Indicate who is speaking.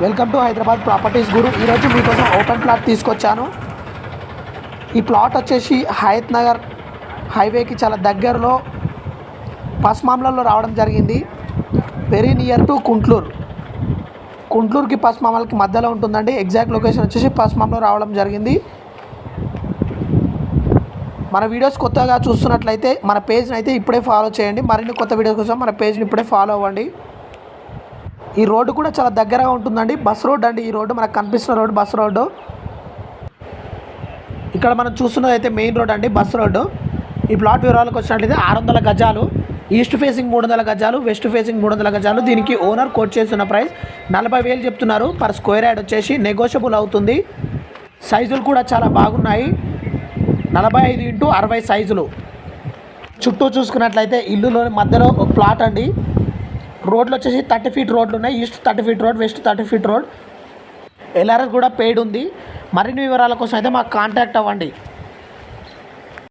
Speaker 1: Welcome to Hyderabad properties గురు. ఈరోజు మీకోసం open plot తీసుకొచ్చాను. ఈ ప్లాట్ వచ్చేసి హయత్ నగర్ హైవేకి చాలా దగ్గరలో పస్మామ్లలో రావడం జరిగింది. వెరీ నియర్ టు కుంట్లూరుకి పస్మామలకి మధ్యలో ఉంటుందండి. ఎగ్జాక్ట్ లొకేషన్ వచ్చేసి పస్మాంలో రావడం జరిగింది. మన వీడియోస్ కొత్తగా చూస్తున్నట్లయితే మన పేజ్ని అయితే ఇప్పుడే ఫాలో చేయండి. మరిన్ని కొత్త వీడియోస్ కోసం మన పేజ్ని ఇప్పుడే ఫాలో అవ్వండి. ఈ రోడ్డు కూడా చాలా దగ్గరగా ఉంటుందండి. బస్ రోడ్ అండి. ఈ రోడ్డు మనకు కనిపిస్తున్న రోడ్డు బస్ రోడ్డు. ఇక్కడ మనం చూస్తున్నది అయితే మెయిన్ రోడ్ అండి, బస్ రోడ్డు. ఈ ప్లాట్ వివరాలకు వచ్చినట్లయితే 600 గజాలు, ఈస్ట్ ఫేసింగ్ 300 గజాలు, వెస్ట్ ఫేసింగ్ 300 గజాలు. దీనికి ఓనర్ కోట్ చేస్తున్న ప్రైస్ 40,000 చెప్తున్నారు. పర్ స్క్వేర్ యార్డ్ వచ్చేసి నెగోషియబుల్ అవుతుంది. సైజులు కూడా చాలా బాగున్నాయి. 45x60 సైజులు. చుట్టూ చూసుకున్నట్లయితే ఇల్లులోని మధ్యలో ప్లాట్ అండి. రోడ్లు వచ్చేసి 30 ఫీట్ రోడ్లు ఉన్నాయి. East 30 feet road, west 30 feet road. LRS కూడా పెయిడ్ ఉంది. మరిన్ని వివరాల కోసం అయితే మాకు కాంటాక్ట్ అవ్వండి.